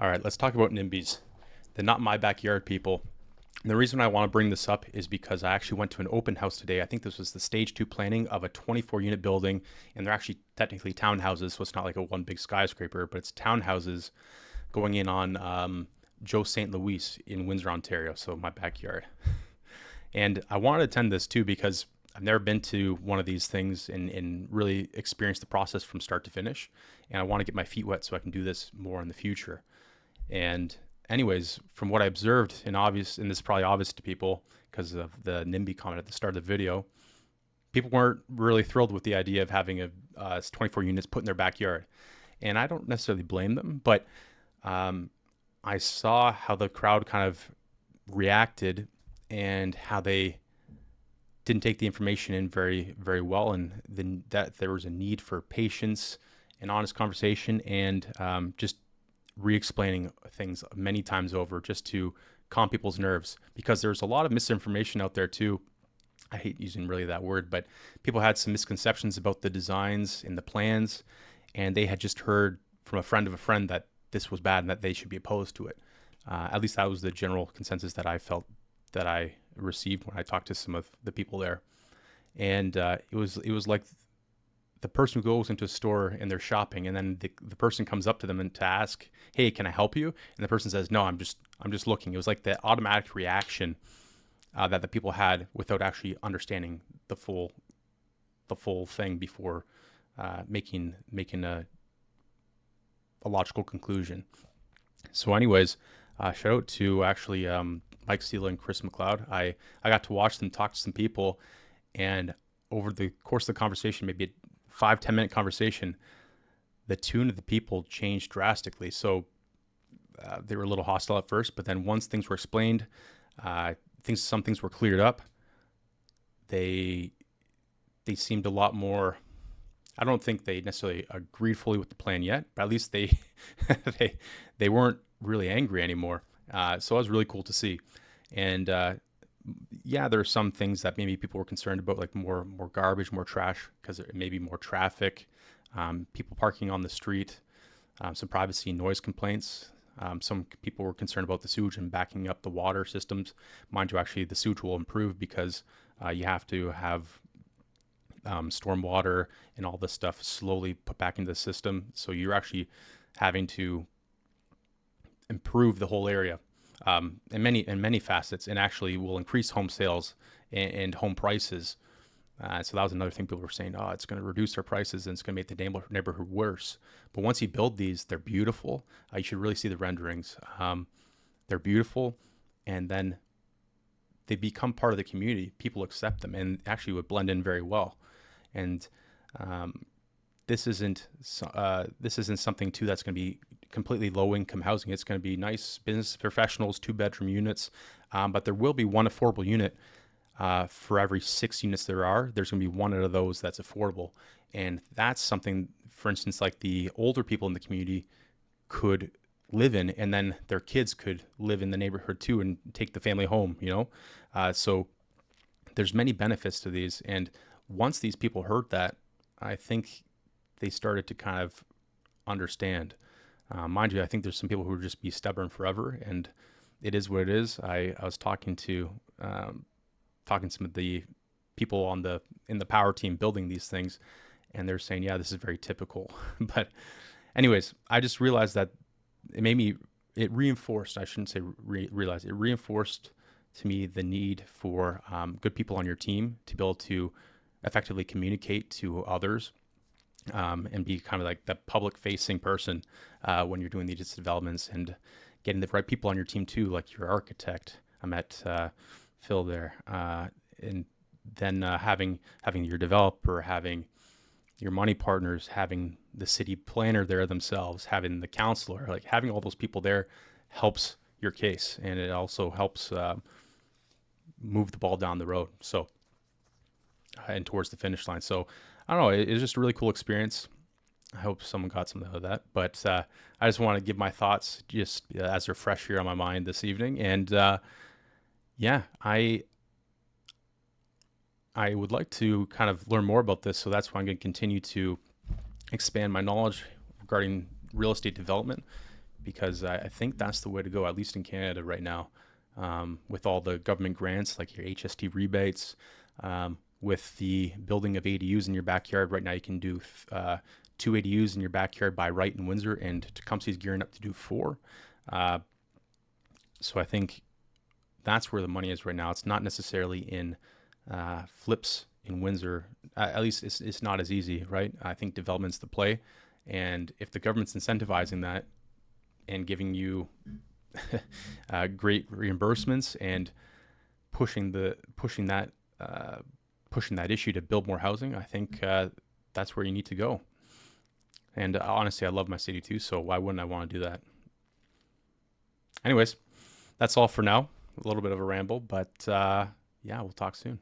All right, let's talk about NIMBYs, the not my backyard people. And the reason I want to bring this up is because I actually went to an open house today. I think this was the stage 2 planning of a 24 unit building, and they're actually technically townhouses, so it's not like a one big skyscraper, but it's townhouses going in on Joe St. Louis in Windsor, Ontario, so my backyard. And I wanted to attend this too because I've never been to one of these things and really experienced the process from start to finish. And I want to get my feet wet so I can do this more in the future. And anyways, from what I observed, and this is probably obvious to people because of the NIMBY comment at the start of the video, people weren't really thrilled with the idea of having a 24 units put in their backyard. And I don't necessarily blame them, but I saw how the crowd kind of reacted and how they didn't take the information in very, very well, and then that there was a need for patience and honest conversation and just re-explaining things many times over just to calm people's nerves, because there's a lot of misinformation out there too. I hate using really that word, but people had some misconceptions about the designs and the plans, and they had just heard from a friend of a friend that this was bad and that they should be opposed to it. At least that was the general consensus that I felt that I received when I talked to some of the people there. And it was like the person who goes into a store and they're shopping, and then the person comes up to them and to ask, "Hey, can I help you?" And the person says, "No, I'm just looking." It was like the automatic reaction that the people had without actually understanding the full thing before making a logical conclusion. So, anyways, shout out to actually Mike Steele and Chris McLeod. I got to watch them talk to some people, and over the course of the conversation, maybe a 5-10 minute conversation, the tune of the people changed drastically. So they were a little hostile at first, but then once things were explained, some things were cleared up, they seemed a lot more. I don't think they necessarily agreed fully with the plan yet, but at least they they weren't really angry anymore. So it was really cool to see. And yeah, there are some things that maybe people were concerned about, like more garbage, more trash, because there may be more traffic, people parking on the street, some privacy and noise complaints. Some people were concerned about the sewage and backing up the water systems. Mind you, actually, the sewage will improve because you have to have storm water and all this stuff slowly put back into the system. So you're actually having to improve the whole area in many facets, and actually will increase home sales and home prices. So that was another thing people were saying, oh, it's going to reduce our prices and it's going to make the neighborhood worse. But once you build these, they're beautiful. You should really see the renderings. They're beautiful, and then they become part of the community. People accept them and actually would blend in very well. And this isn't something too that's going to be completely low income housing. It's going to be nice business professionals, 2-bedroom units, but there will be one affordable unit for every 6 units there are. There's going to be one out of those that's affordable, and that's something, for instance, like the older people in the community could live in, and then their kids could live in the neighborhood too and take the family home. So there's many benefits to these, and once these people heard that, I think they started to kind of understand. Mind you, I think there's some people who would just be stubborn forever, and it is what it is. I was talking to some of the people in the power team building these things, and they're saying, yeah, this is very typical. But anyways, I just realized that it reinforced to me the need for good people on your team to be able to effectively communicate to others, and be kind of like the public facing person when you're doing these developments, and getting the right people on your team too, like your architect. I met Phil there, and then having your developer, having your money partners, having the city planner there themselves, having the counselor, like having all those people there helps your case, and it also helps move the ball down the road. So and towards the finish line. So I don't know, it's just a really cool experience. I hope someone got something out of that, but I just want to give my thoughts just as they're fresh here on my mind this evening. And yeah, I would like to kind of learn more about this, so that's why I'm going to continue to expand my knowledge regarding real estate development, because I think that's the way to go, at least in Canada right now, with all the government grants like your HST rebates, with the building of ADUs in your backyard. Right now, you can do 2 ADUs in your backyard by right in Windsor, and Tecumseh's gearing up to do 4. So I think that's where the money is right now. It's not necessarily in flips in Windsor. At least it's not as easy, right? I think development's the play. And if the government's incentivizing that and giving you great reimbursements and pushing that issue to build more housing, I think that's where you need to go. And honestly, I love my city too, so why wouldn't I want to do that? Anyways, that's all for now. A little bit of a ramble, but yeah, we'll talk soon.